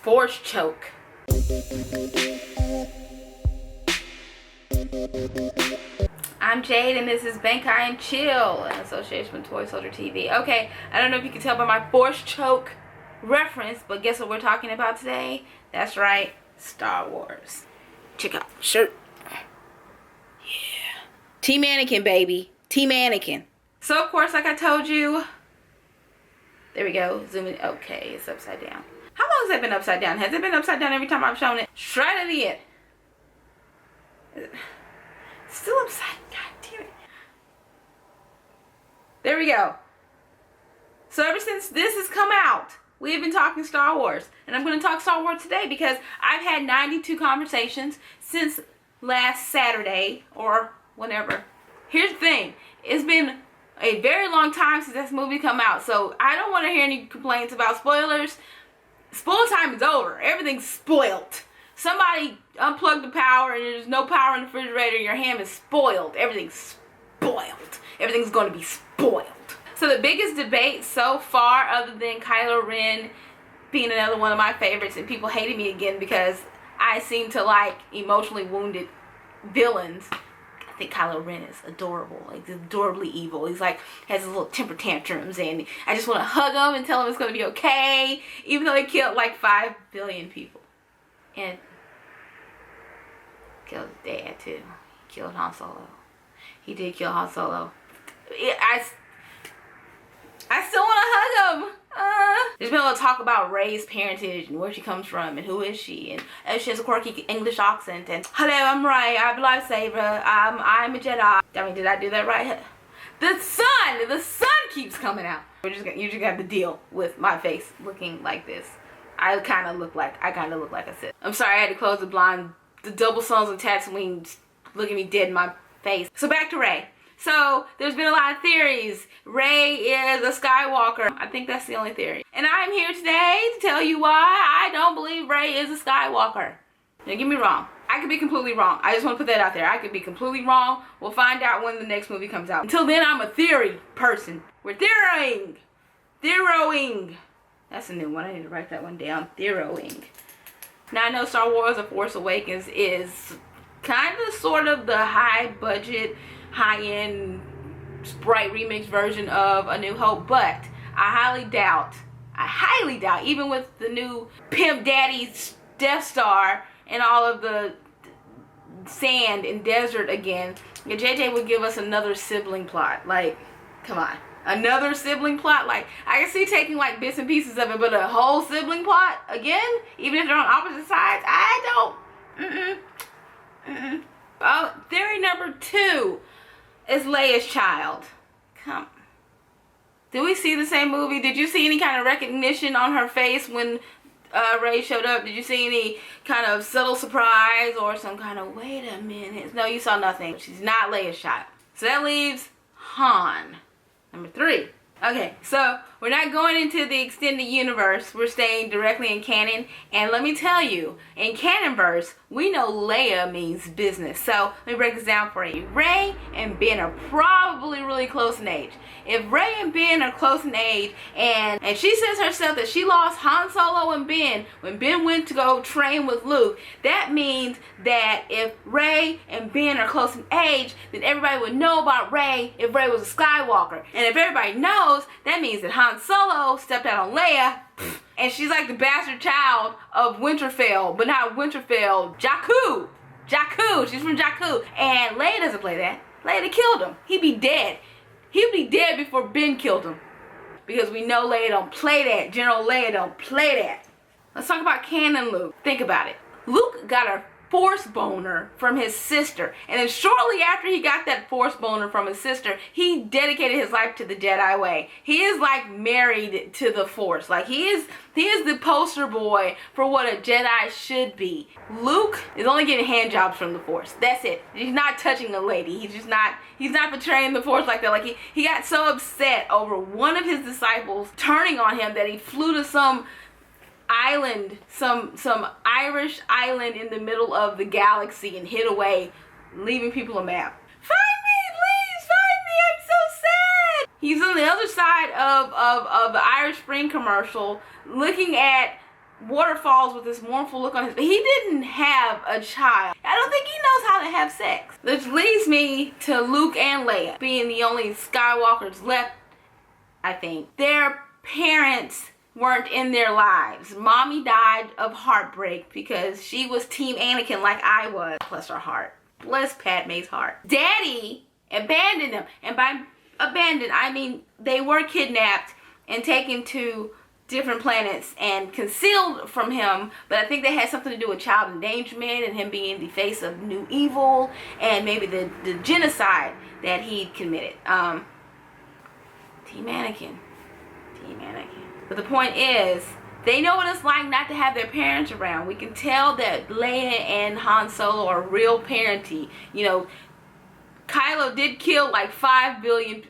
Force choke. I'm Jade and this is Bankai and Chill in association with Toy Soldier TV. Okay, I don't know if you can tell by my force choke reference, but guess what we're talking about today? That's right, Star Wars. Check out the shirt. Yeah. T-Mannequin, baby. T-Mannequin. So, of course, like I told you, there we go. Zoom in. Okay, it's upside down. How long has it been upside down? Has it been upside down every time I've shown it? Try it again. Still upside. God damn it. There we go. So ever since this has come out, we have been talking Star Wars. And I'm going to talk Star Wars today because I've had 92 conversations since last Saturday or whenever. Here's the thing. It's been a very long time since this movie come out. So I don't want to hear any complaints about spoilers. Spoil time is over. Everything's spoiled. Somebody unplugged the power and there's no power in the refrigerator and your ham is spoiled. Everything's spoiled. Everything's going to be spoiled. So the biggest debate so far, other than Kylo Ren being another one of my favorites and people hating me again because I seem to like emotionally wounded villains. I think Kylo Ren is adorable, like adorably evil. He's like, has his little temper tantrums and I just want to hug him and tell him it's going to be okay, even though he killed like 5 billion people. And killed his dad too. He killed Han Solo. He did kill Han Solo. I still want to hug him. There's been a lot of talk about Rey's parentage and where she comes from and who is she, and she has a quirky English accent, and hello, I'm Rey, I'm a lifesaver, I'm a Jedi. I mean, did I do that right? The sun keeps coming out. You just got to deal with my face looking like this. I kind of look like a Sith. I'm sorry, I had to close the blind. The double sons of Tatooine look at me dead in my face. So back to Rey. So there's been a lot of theories. Rey is a Skywalker. I think that's the only theory. And I'm here today to tell you why I don't believe Rey is a Skywalker. Now get me wrong. I could be completely wrong. I just want to put that out there. I could be completely wrong. We'll find out when the next movie comes out. Until then, I'm a theory person. We're theorying. Theroing. That's a new one. I need to write that one down. Theroing. Now I know Star Wars The Force Awakens is kind of sort of the high budget, high-end Sprite remix version of A New Hope, but I highly doubt, even with the new Pimp Daddy's Death Star and all of the sand and desert again, that JJ would give us another sibling plot. Like, come on. Another sibling plot? Like, I can see taking like bits and pieces of it, but a whole sibling plot again? Even if they're on opposite sides? I don't. Oh, theory number 2 is Leia's child. Come. Did we see the same movie? Did you see any kind of recognition on her face when Rey showed up? Did you see any kind of subtle surprise or some kind of, wait a minute? No, you saw nothing. She's not Leia's child. So that leaves Han. Number 3. Okay, so we're not going into the extended universe. We're staying directly in canon. And let me tell you, in Canonverse, we know Leia means business. So let me break this down for you. Rey and Ben are probably really close in age. If Rey and Ben are close in age, and she says herself that she lost Han Solo and Ben when Ben went to go train with Luke, that means that if Rey and Ben are close in age, then everybody would know about Rey if Rey was a Skywalker. And if everybody knows, that means that Han Solo stepped out on Leia, and she's like the bastard child of Winterfell, but not Winterfell, Jakku. Jakku, she's from Jakku. And Leia doesn't play that. Leia killed him. He'd be dead. He'd be dead before Ben killed him. Because we know Leia don't play that. General Leia don't play that. Let's talk about canon Luke. Think about it. Luke got a Force boner from his sister, and then shortly after he got that Force boner from his sister, he dedicated his life to the Jedi way. He is like married to the Force. Like he is the poster boy for what a Jedi should be. Luke is only getting hand jobs from the Force. That's it. He's not touching a lady. He's not betraying the Force like that. Like he got so upset over one of his disciples turning on him that he flew to some island, some Irish island in the middle of the galaxy and hid away, leaving people a map. Find me, please, find me, I'm so sad. He's on the other side of the Irish Spring commercial looking at waterfalls with this mournful look on his face. He didn't have a child. I don't think he knows how to have sex. Which leads me to Luke and Leia being the only Skywalkers left, I think. Their parents weren't in their lives. Mommy died of heartbreak because she was Team Anakin like I was. Bless her heart. Bless Padme's heart. Daddy abandoned them. And by abandoned, I mean they were kidnapped and taken to different planets and concealed from him, but I think that had something to do with child endangerment and him being the face of new evil and maybe the genocide that he committed. Team Anakin. Team Anakin. But the point is, they know what it's like not to have their parents around. We can tell that Leia and Han Solo are real parenty. You know, Kylo did kill like 5 billion people.